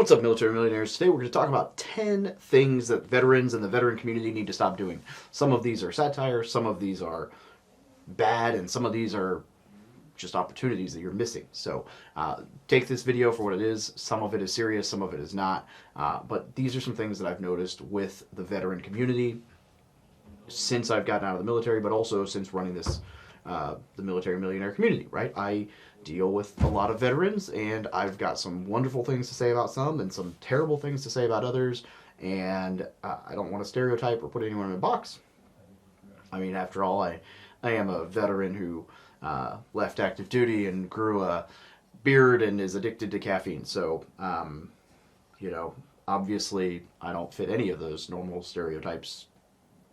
What's up, military millionaires? Today we're going to talk about 10 things that veterans and the veteran community need to stop doing. Some of these are satire, some of these are bad, and some of these are just opportunities that you're missing. So take this video for what it is. Some of it is serious, some of it is not. But these are some things that I've noticed with the veteran community since I've gotten out of the military, but also since running this, the military millionaire community, right? I deal with a lot of veterans, and I've got some wonderful things to say about some and some terrible things to say about others, and I don't want to stereotype or put anyone in a box. I mean, after all, I am a veteran who left active duty and grew a beard and is addicted to caffeine, so, you know, obviously I don't fit any of those normal stereotypes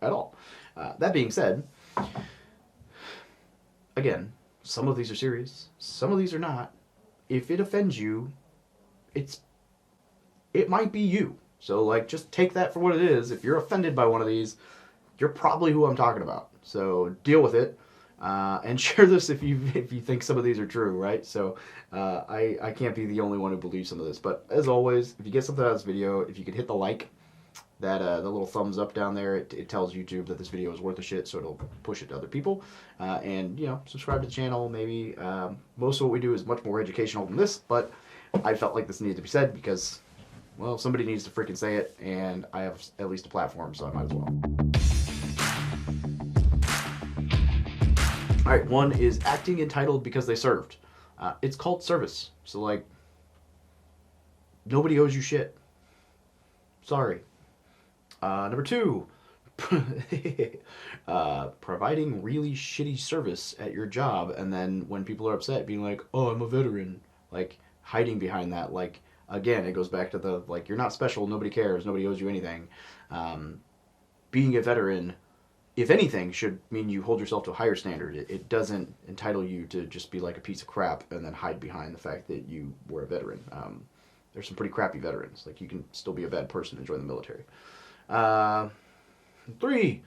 at all. That being said, again, some of these are serious, some of these are not. If it offends you, it might be you. So, like, just take that for what it is. If you're offended by one of these, you're probably who I'm talking about. So deal with it, and share this if you think some of these are true, right? So I can't be the only one who believes some of this. But as always, if you get something out of this video, if you could hit the like, that the little thumbs up down there, it tells YouTube that this video is worth a shit, so it'll push it to other people. And, you know, subscribe to the channel, maybe. Most of what we do is much more educational than this, but I felt like this needed to be said because, well, somebody needs to freaking say it, and I have at least a platform, so I might as well. Alright, one is acting entitled because they served. It's called service, so, like, nobody owes you shit. Sorry. Number two, providing really shitty service at your job, and then when people are upset, being like, oh, I'm a veteran, like, hiding behind that. Like, again, it goes back to the, like, you're not special, nobody cares, nobody owes you anything. Being a veteran, if anything, should mean you hold yourself to a higher standard. It doesn't entitle you to just be like a piece of crap and then hide behind the fact that you were a veteran. There's some pretty crappy veterans. Like, you can still be a bad person and join the military. Three,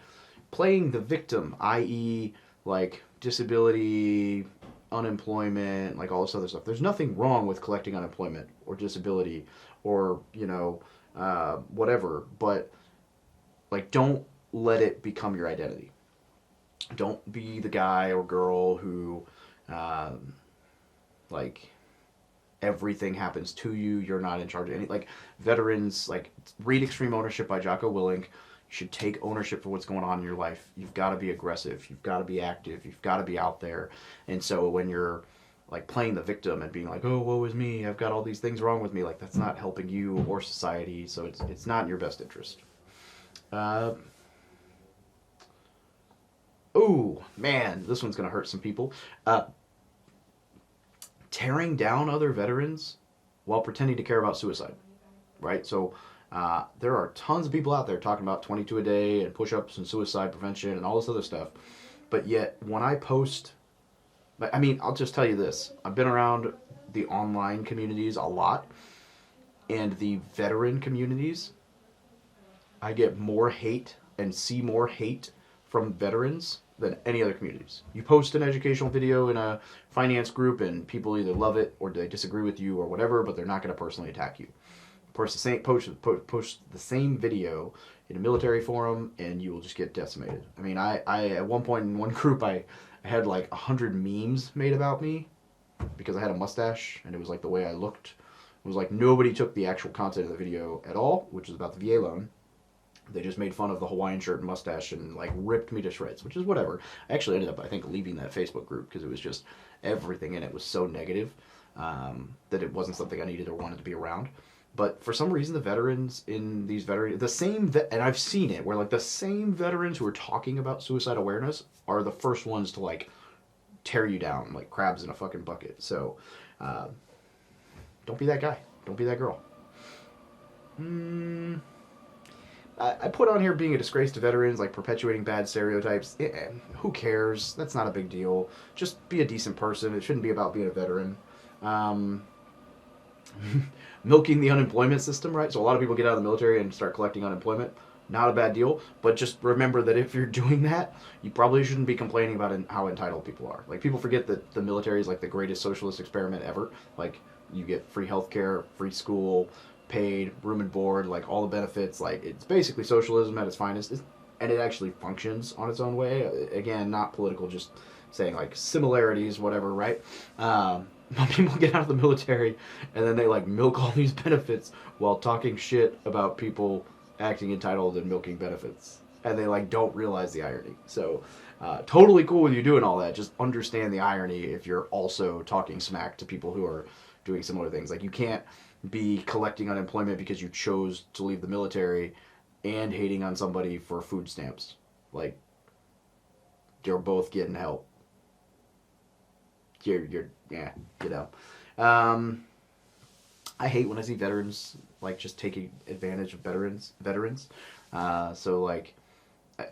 playing the victim, i.e., like, disability, unemployment, like all this other stuff. There's nothing wrong with collecting unemployment or disability or, you know, whatever, but, like, don't let it become your identity. Don't be the guy or girl who, like, everything happens to you, you're not in charge of any, like, veterans, like, read Extreme Ownership by Jocko Willink. You should take ownership for what's going on in your life. You've got to be aggressive, you've got to be active, you've got to be out there. And so when you're, like, playing the victim and being like, oh, woe is me, I've got all these things wrong with me, like, that's not helping you or society, so it's not in your best interest. Oh, man, this one's gonna hurt some people. Tearing down other veterans while pretending to care about suicide, right? So there are tons of people out there talking about 22 a day and push-ups and suicide prevention and all this other stuff, but yet when I post, I mean, I'll just tell you this, I've been around the online communities a lot, and the veteran communities, I get more hate and see more hate from veterans than any other communities. You post an educational video in a finance group and people either love it or they disagree with you or whatever, but they're not going to personally attack you. Post the same video in a military forum and you will just get decimated. I mean, I at one point in one group, I had like 100 memes made about me because I had a mustache and it was like the way I looked. It was like nobody took the actual content of the video at all, which is about the VA loan. They just made fun of the Hawaiian shirt and mustache and, like, ripped me to shreds, which is whatever. I actually ended up, I think, leaving that Facebook group because it was just, everything in it was so negative that it wasn't something I needed or wanted to be around. But for some reason, the veterans in these veterans, and I've seen it, where, like, the same veterans who are talking about suicide awareness are the first ones to, like, tear you down like crabs in a fucking bucket. So don't be that guy. Don't be that girl. I put on here being a disgrace to veterans, like perpetuating bad stereotypes. Who cares? That's not a big deal. Just be a decent person. It shouldn't be about being a veteran. Milking the unemployment system, right? So a lot of people get out of the military and start collecting unemployment. Not a bad deal, but just remember that if you're doing that, you probably shouldn't be complaining about how entitled people are. Like, people forget that the military is like the greatest socialist experiment ever. Like, you get free healthcare, free school, paid, room and board, like all the benefits. Like it's basically socialism at its finest, and it actually functions on its own way. Again, not political, just saying like similarities, whatever, right? People get out of the military and then they like milk all these benefits while talking shit about people acting entitled and milking benefits, and they like don't realize the irony. So totally cool with you doing all that. Just understand the irony if you're also talking smack to people who are doing similar things. Like you can't be collecting unemployment because you chose to leave the military and hating on somebody for food stamps. Like you're both getting help. You're yeah, you know. I hate when I see veterans like just taking advantage of veterans. So like,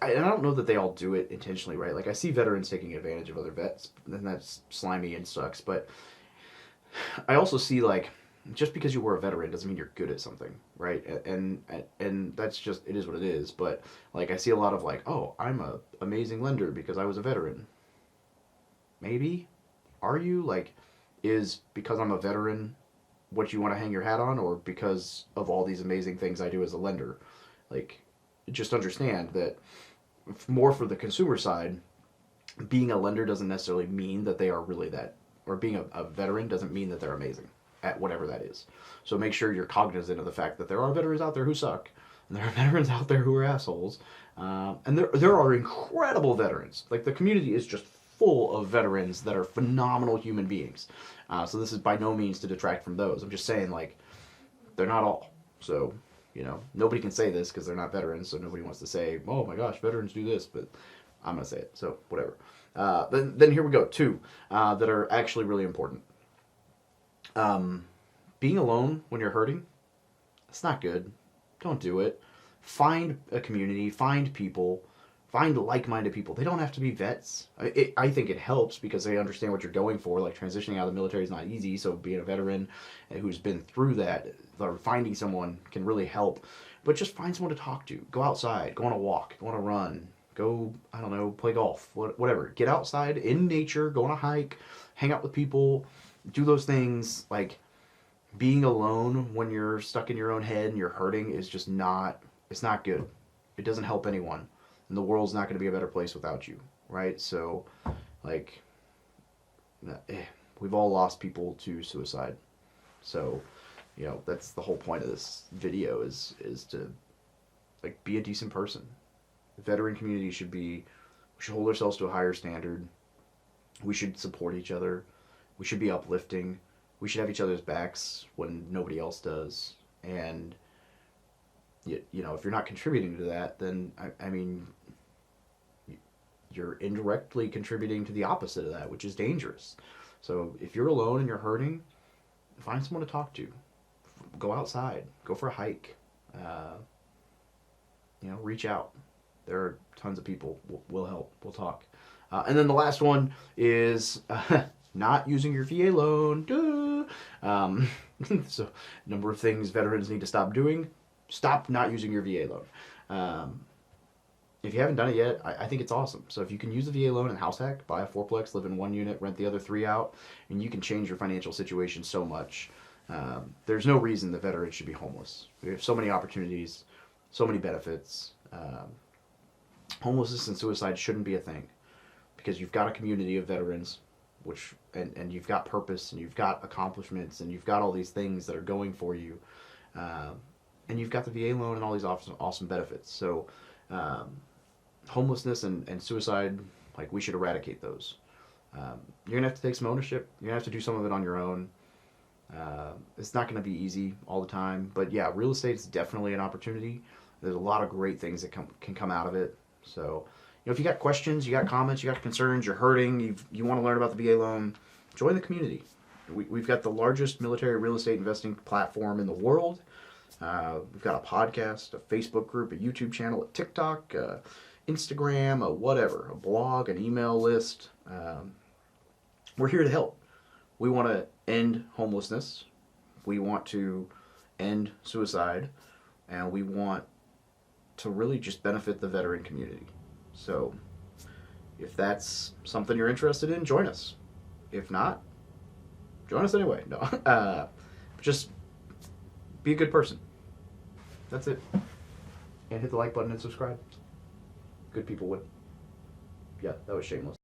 I don't know that they all do it intentionally, right? Like I see veterans taking advantage of other vets, and that's slimy and sucks. But I also see like, just because you were a veteran doesn't mean you're good at something, right? And that's just, it is what it is. But like I see a lot of like, oh, I'm a amazing lender because I was a veteran. Maybe, are you like, is because I'm a veteran what you want to hang your hat on, or because of all these amazing things I do as a lender? Like, just understand that more for the consumer side, being a lender doesn't necessarily mean that they are really that, or being a veteran doesn't mean that they're amazing at whatever that is. So make sure you're cognizant of the fact that there are veterans out there who suck, and there are veterans out there who are assholes, and there are incredible veterans. Like the community is just full of veterans that are phenomenal human beings. So this is by no means to detract from those. I'm just saying, like, they're not all. So, you know, nobody can say this because they're not veterans, so nobody wants to say, oh my gosh, veterans do this, but I'm going to say it, so whatever. Then here we go, two that are actually really important. Being alone when you're hurting, it's not good. Don't do it. Find a community, find people, find like-minded people. They don't have to be vets. I think it helps because they understand what you're going for. Like transitioning out of the military is not easy, so being a veteran who's been through that, or finding someone can really help. But just find someone to talk to. Go outside, go on a walk, go on a run, go, I don't know, play golf, whatever. Get outside in nature, go on a hike, hang out with people, do those things. Like, being alone when you're stuck in your own head and you're hurting is just not, it's not good. It doesn't help anyone. And the world's not going to be a better place without you, right? So, like, we've all lost people to suicide. So, you know, that's the whole point of this video is to, like, be a decent person. The veteran community we should hold ourselves to a higher standard. We should support each other. We should be uplifting. We should have each other's backs when nobody else does. And, you know, if you're not contributing to that, then, I mean, you're indirectly contributing to the opposite of that, which is dangerous. So if you're alone and you're hurting, find someone to talk to. Go outside. Go for a hike. You know, reach out. There are tons of people. We'll help. We'll talk. And then the last one is not using your VA loan. So, a number of things veterans need to stop doing. Stop not using your VA loan. If you haven't done it yet, I think it's awesome. So if you can use the VA loan and house hack, buy a fourplex, live in one unit, rent the other three out, and you can change your financial situation so much. There's no reason the veterans should be homeless. We have so many opportunities, so many benefits. Homelessness and suicide shouldn't be a thing because you've got a community of veterans, and you've got purpose, and you've got accomplishments, and you've got all these things that are going for you, and you've got the VA loan and all these awesome benefits. So homelessness and suicide, like, we should eradicate those. You're going to have to take some ownership. You're going to have to do some of it on your own. It's not going to be easy all the time, but yeah, real estate is definitely an opportunity. There's a lot of great things that can come out of it. So, you know, if you got questions, you got comments, you got concerns, you're hurting, you want to learn about the VA loan, join the community. We've got the largest military real estate investing platform in the world. We've got a podcast, a Facebook group, a YouTube channel, a TikTok, Instagram, a whatever, a blog, an email list. We're here to help. We want to end homelessness. We want to end suicide. And we want to really just benefit the veteran community. So if that's something you're interested in, join us. If not, join us anyway. No, just Be a good person. That's it. And hit the like button and subscribe. Good people would. Yeah, that was shameless.